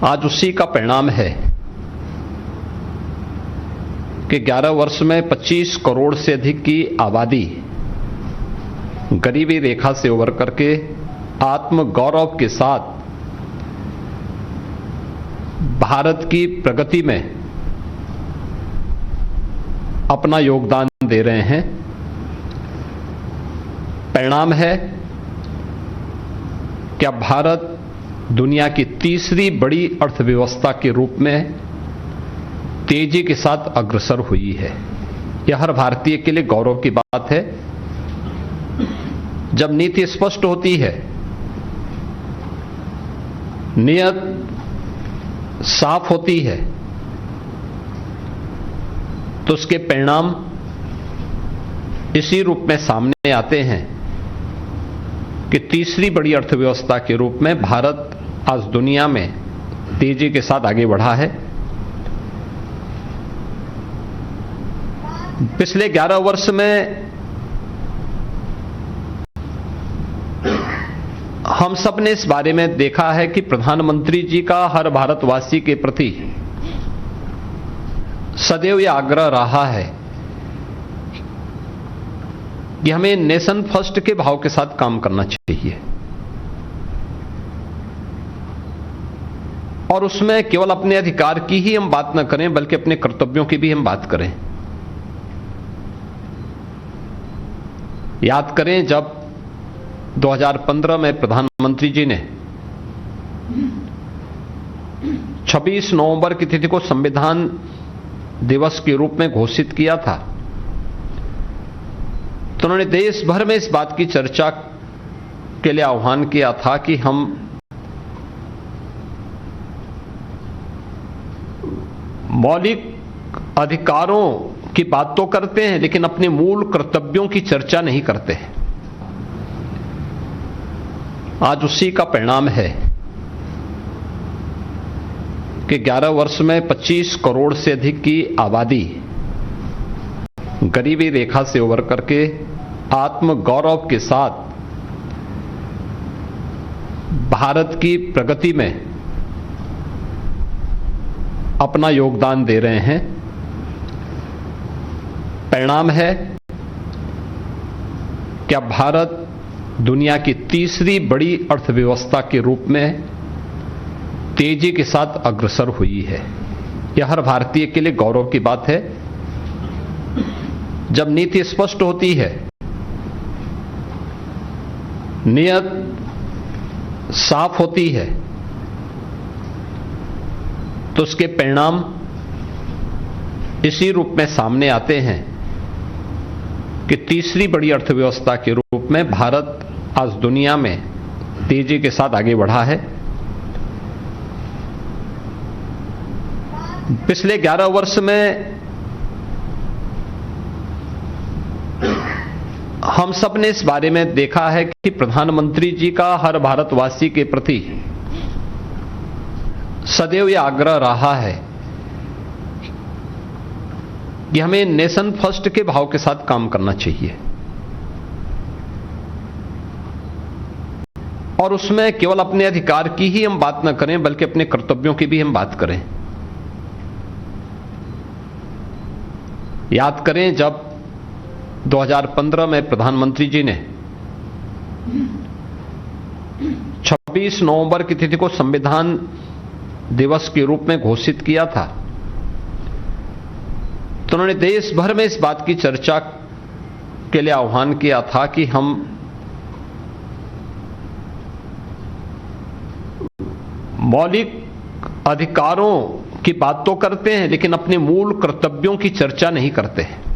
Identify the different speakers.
Speaker 1: आज उसी का परिणाम है कि 11 वर्ष में 25 करोड़ से अधिक की आबादी गरीबी रेखा से उबर करके आत्म गौरव के साथ भारत की प्रगति में अपना योगदान दे रहे हैं। परिणाम है कि अब भारत दुनिया की तीसरी बड़ी अर्थव्यवस्था के रूप में तेजी के साथ अग्रसर हुई है। यह हर भारतीय के लिए गौरव की बात है। जब नीति स्पष्ट होती है, नियत साफ होती है, तो उसके परिणाम इसी रूप में सामने आते हैं कि तीसरी बड़ी अर्थव्यवस्था के रूप में भारत आज दुनिया में तेजी के साथ आगे बढ़ा है। पिछले 11 वर्ष में हम सब ने इस बारे में देखा है कि प्रधानमंत्री जी का हर भारतवासी के प्रति सदैव यह आग्रह रहा है कि हमें नेशन फर्स्ट के भाव के साथ काम करना चाहिए और उसमें केवल अपने अधिकार की ही हम बात न करें बल्कि अपने कर्तव्यों की भी हम बात करें। याद करें जब 2015 में प्रधानमंत्री जी ने 26 नवंबर की तिथि को संविधान दिवस के रूप में घोषित किया था, तो उन्होंने देश भर में इस बात की चर्चा के लिए आह्वान किया था कि हम मौलिक अधिकारों की बात तो करते हैं लेकिन अपने मूल कर्तव्यों की चर्चा नहीं करते हैं। आज उसी का परिणाम है कि 11 वर्ष में 25 करोड़ से अधिक की आबादी गरीबी रेखा से उबर करके आत्म गौरव के साथ भारत की प्रगति में अपना योगदान दे रहे हैं। परिणाम है कि अब भारत दुनिया की तीसरी बड़ी अर्थव्यवस्था के रूप में तेजी के साथ अग्रसर हुई है। यह हर भारतीय के लिए गौरव की बात है। जब नीति स्पष्ट होती है, नियत साफ होती है, तो उसके परिणाम इसी रूप में सामने आते हैं कि तीसरी बड़ी अर्थव्यवस्था के रूप में भारत आज दुनिया में तेजी के साथ आगे बढ़ा है। पिछले 11 वर्ष में हम सब ने इस बारे में देखा है कि प्रधानमंत्री जी का हर भारतवासी के प्रति सदैव यह आग्रह रहा है कि हमें नेशन फर्स्ट के भाव के साथ काम करना चाहिए और उसमें केवल अपने अधिकार की ही हम बात न करें बल्कि अपने कर्तव्यों की भी हम बात करें। याद करें जब 2015 में प्रधानमंत्री जी ने 26 नवंबर की तिथि को संविधान दिवस के रूप में घोषित किया था, तो उन्होंने देश भर में इस बात की चर्चा के लिए आह्वान किया था कि हम मौलिक अधिकारों की बात तो करते हैं लेकिन अपने मूल कर्तव्यों की चर्चा नहीं करते हैं।